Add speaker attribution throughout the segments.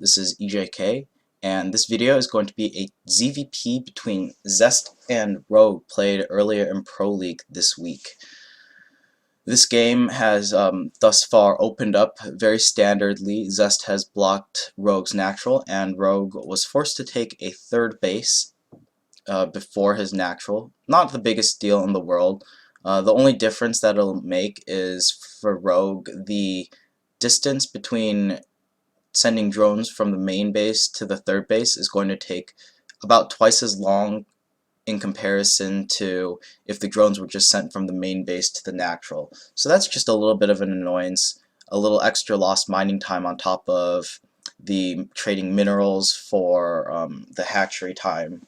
Speaker 1: This is EJK, and this video is going to be a ZVP between Zest and Rogue played earlier in Pro League this week. This game has thus far opened up very standardly. Zest has blocked Rogue's natural, and Rogue was forced to take a third base before his natural. Not the biggest deal in the world. The only difference that it'll make is for Rogue, the distance between sending drones from the main base to the third base is going to take about twice as long in comparison to if the drones were just sent from the main base to the natural. So that's just a little bit of an annoyance, a little extra lost mining time on top of the trading minerals for the hatchery time.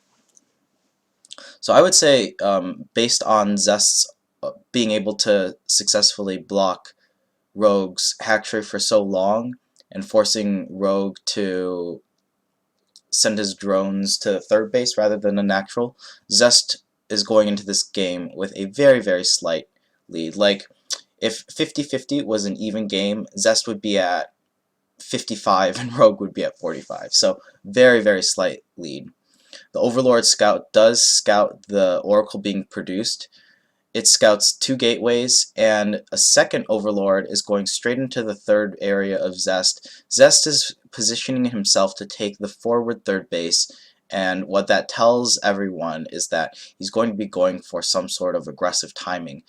Speaker 1: So I would say, based on Zest's being able to successfully block Rogue's hatchery for so long, and forcing Rogue to send his drones to third base rather than a natural, Zest is going into this game with a very, very slight lead. Like, if 50-50 was an even game, Zest would be at 55 and Rogue would be at 45. So, very, very slight lead. The Overlord Scout does scout the Oracle being produced. It scouts 2 gateways, and a second Overlord is going straight into the third area of Zest. Zest is positioning himself to take the forward third base, and what that tells everyone is that he's going to be going for some sort of aggressive timing.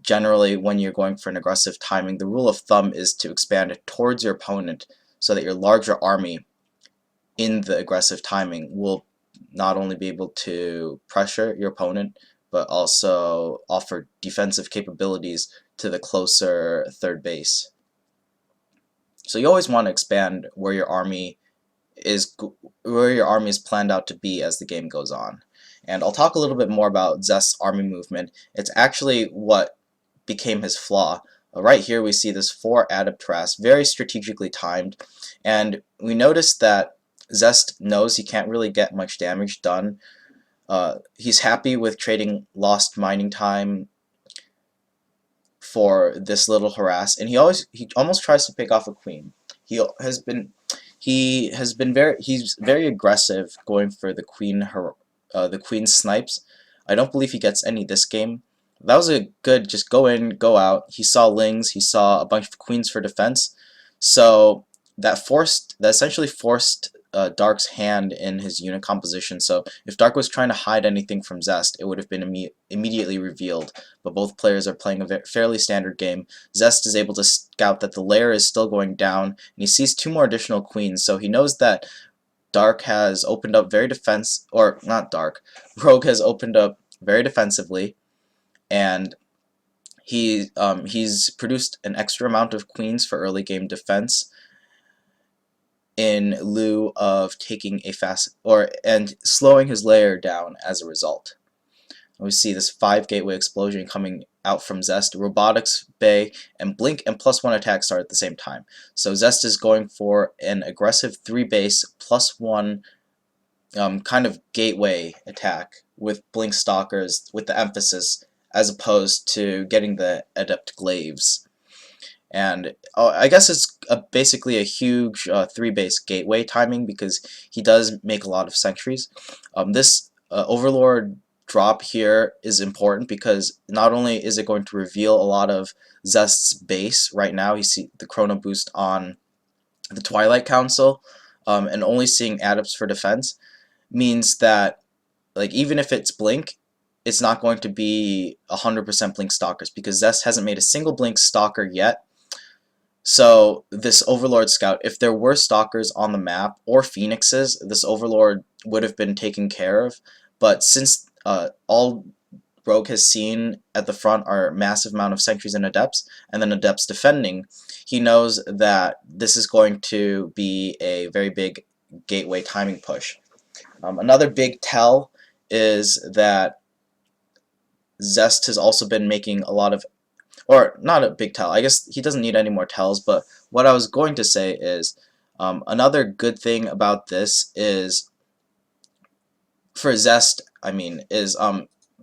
Speaker 1: Generally, when you're going for an aggressive timing, the rule of thumb is to expand it towards your opponent so that your larger army in the aggressive timing will not only be able to pressure your opponent, but also offer defensive capabilities to the closer third base. So you always want to expand where your army is planned out to be as the game goes on. And I'll talk a little bit more about Zest's army movement. It's actually what became his flaw. Right here we see this 4 adept harass, very strategically timed, and we notice that Zest knows he can't really get much damage done. He's happy with trading lost mining time for this little harass, and he almost tries to pick off a queen. He's very aggressive going for the queen snipes. I don't believe he gets any this game. That was a good just go in, go out. He saw lings, he saw a bunch of queens for defense, so that essentially forced Dark's hand in his unit composition. So if Dark was trying to hide anything from Zest, it would have been immediately revealed. But both players are playing a fairly standard game. Zest is able to scout that the layer is still going down, and he sees 2 more additional queens. So he knows that Dark has opened up very Rogue has opened up very defensively, and he's produced an extra amount of queens for early game defense, in lieu of taking a and slowing his layer down as a result. We see this 5 gateway explosion coming out from Zest. Robotics Bay and Blink and +1 attack start at the same time. So Zest is going for an aggressive 3 base +1 kind of gateway attack with Blink Stalkers with the emphasis, as opposed to getting the Adept Glaives. And I guess it's basically a huge 3-base gateway timing, because he does make a lot of sentries. This Overlord drop here is important because not only is it going to reveal a lot of Zest's base. Right now you see the Chrono Boost on the Twilight Council, and only seeing adepts for defense means that, like, even if it's Blink, it's not going to be 100% Blink Stalkers, because Zest hasn't made a single Blink Stalker yet. So this Overlord Scout, if there were Stalkers on the map, or Phoenixes, this Overlord would have been taken care of. But since all Rogue has seen at the front are a massive amount of sentries and adepts, and then adepts defending, he knows that this is going to be a very big gateway timing push. Another big tell is that Zest has also been making a lot of, or not a big tell, I guess he doesn't need any more tells, but what I was going to say is, another good thing about this is, for Zest, is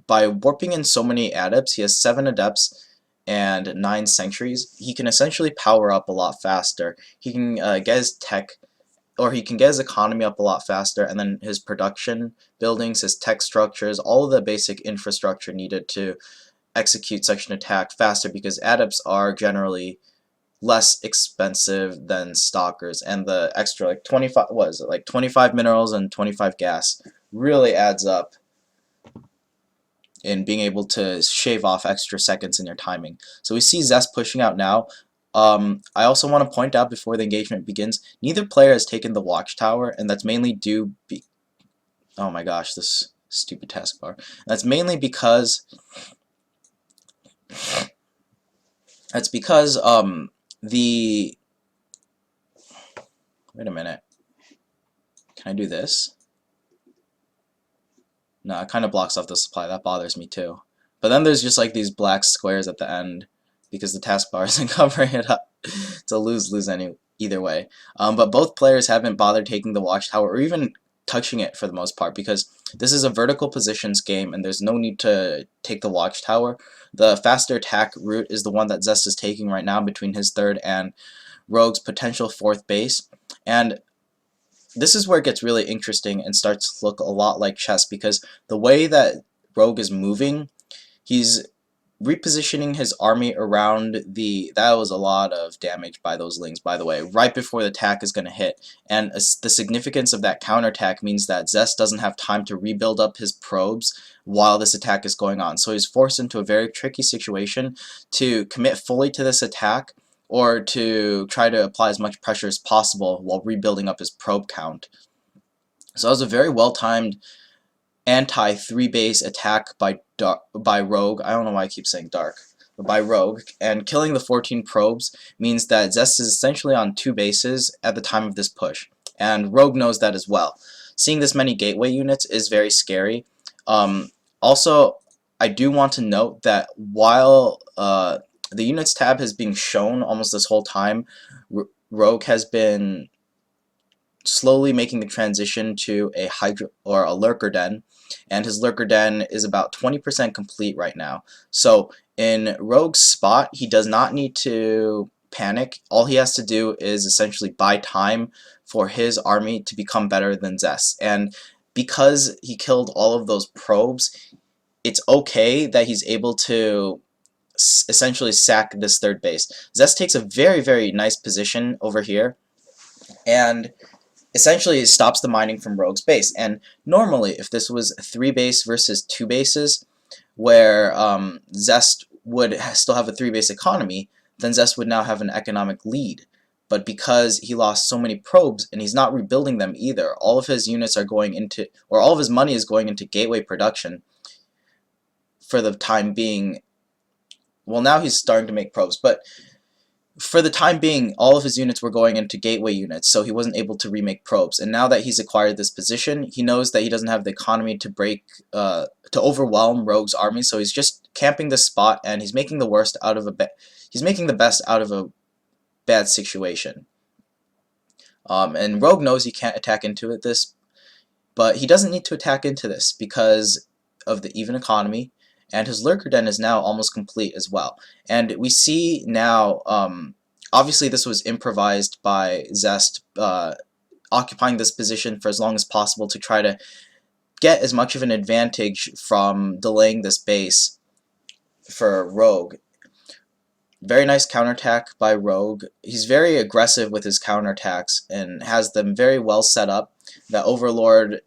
Speaker 1: by warping in so many adepts, he has 7 adepts and 9 sentries, he can essentially power up a lot faster. He can get his tech or he can get his economy up a lot faster, and then his production buildings, his tech structures, all of the basic infrastructure needed to execute such an attack faster, because adepts are generally less expensive than stalkers, and the extra like 25, what is it, like 25 minerals and 25 gas really adds up in being able to shave off extra seconds in your timing. So we see Zest pushing out now. I also want to point out before the engagement begins, neither player has taken the watchtower, and that's mainly due oh my gosh, this stupid taskbar. That's mainly because the wait a minute. Can I do this? No, it kind of blocks off the supply. That bothers me too. But then there's just like these black squares at the end because the taskbar isn't covering it up. It's a lose-lose either way. But both players haven't bothered taking the watchtower or even touching it for the most part, because this is a vertical positions game and there's no need to take the watchtower. The faster attack route is the one that Zest is taking right now between his third and Rogue's potential fourth base. And this is where it gets really interesting and starts to look a lot like chess, because the way that Rogue is moving, he's repositioning his army around that was a lot of damage by those lings, by the way, right before the attack is going to hit. And the significance of that counterattack means that Zest doesn't have time to rebuild up his probes while this attack is going on. So he's forced into a very tricky situation to commit fully to this attack, or to try to apply as much pressure as possible while rebuilding up his probe count. So that was a very well-timed anti-3 base attack by Rogue. I don't know why I keep saying dark, but by Rogue. And killing the 14 probes means that Zest is essentially on 2 bases at the time of this push. And Rogue knows that as well. Seeing this many gateway units is very scary. Also, I do want to note that while the units tab has been shown almost this whole time, Rogue has been slowly making the transition to a Hydra or a Lurker Den, and his Lurker Den is about 20% complete right now. So in Rogue's spot, he does not need to panic. All he has to do is essentially buy time for his army to become better than Zest. And because he killed all of those probes, it's okay that he's able to essentially sack this third base. Zest takes a very, very nice position over here, and essentially stops the mining from Rogue's base. And normally, if this was 3 base versus 2 bases, where Zest would still have a 3 base economy, then Zest would now have an economic lead. But because he lost so many probes and he's not rebuilding them either, all of his units are going into, or all of his money is going into gateway production for the time being. Well, now he's starting to make probes, but for the time being, all of his units were going into gateway units, so he wasn't able to remake probes. And now that he's acquired this position, he knows that he doesn't have the economy to to overwhelm Rogue's army, so he's just camping this spot, and he's making the worst out of he's making the best out of a bad situation. And Rogue knows he can't attack into this, but he doesn't need to attack into this because of the even economy. And his Lurker Den is now almost complete as well. And we see now, obviously this was improvised by Zest, occupying this position for as long as possible to try to get as much of an advantage from delaying this base for Rogue. Very nice counterattack by Rogue. He's very aggressive with his counterattacks and has them very well set up. The Overlord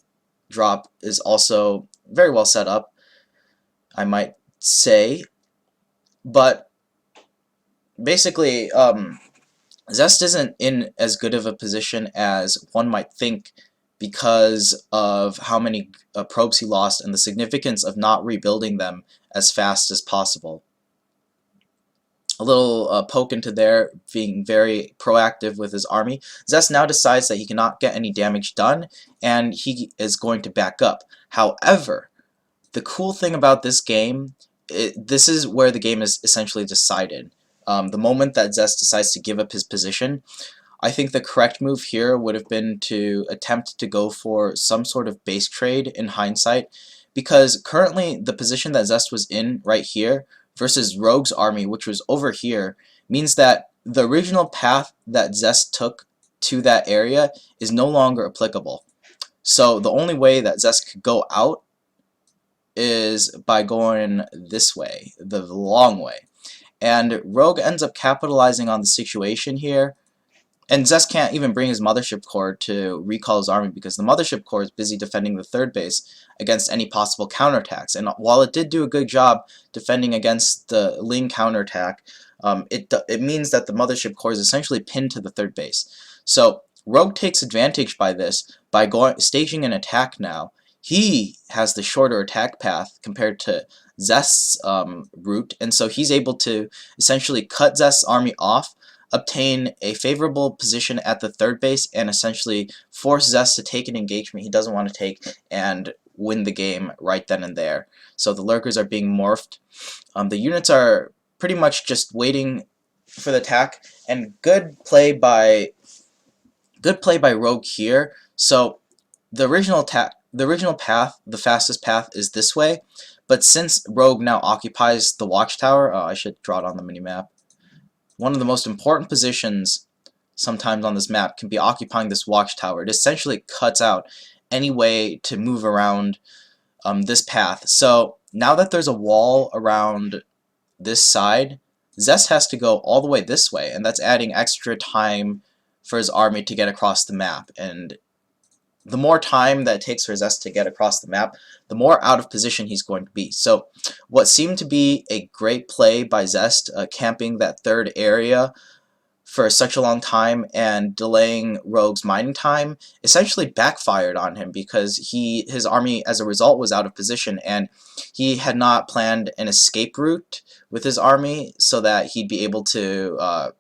Speaker 1: drop is also very well set up, I might say. But basically, Zest isn't in as good of a position as one might think because of how many probes he lost and the significance of not rebuilding them as fast as possible. A little poke into there, being very proactive with his army. Zest now decides that he cannot get any damage done, and he is going to back up. However, the cool thing about this game, this is where the game is essentially decided. The moment that Zest decides to give up his position, I think the correct move here would have been to attempt to go for some sort of base trade in hindsight, because currently the position that Zest was in right here versus Rogue's army, which was over here, means that the original path that Zest took to that area is no longer applicable. So the only way that Zest could go out is by going this way, the long way. And Rogue ends up capitalizing on the situation here. And Zest can't even bring his Mothership Core to recall his army because the Mothership Core is busy defending the third base against any possible counterattacks. And while it did do a good job defending against the Ling counterattack, it means that the Mothership Core is essentially pinned to the third base. So Rogue takes advantage by this by staging an attack now. He has the shorter attack path compared to Zest's route, and so he's able to essentially cut Zest's army off, obtain a favorable position at the third base, and essentially force Zest to take an engagement he doesn't want to take and win the game right then and there. So the lurkers are being morphed. The units are pretty much just waiting for the attack, and good play by Rogue here. So the original path, the fastest path, is this way, but since Rogue now occupies the watchtower, I should draw it on the minimap. One of the most important positions sometimes on this map can be occupying this watchtower. It essentially cuts out any way to move around this path. So now that there's a wall around this side, Zest has to go all the way this way, and that's adding extra time for his army to get across the map. And the more time that it takes for Zest to get across the map, the more out of position he's going to be. So what seemed to be a great play by Zest, camping that third area for such a long time and delaying Rogue's mining time, essentially backfired on him because his army as a result was out of position, and he had not planned an escape route with his army so that he'd be able to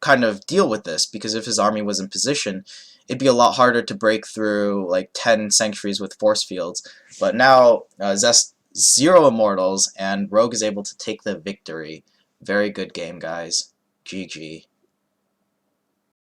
Speaker 1: kind of deal with this, because if his army was in position, it'd be a lot harder to break through like 10 sanctuaries with force fields. But now Zest 0 immortals, and Rogue is able to take the victory. Very good game, guys. GG.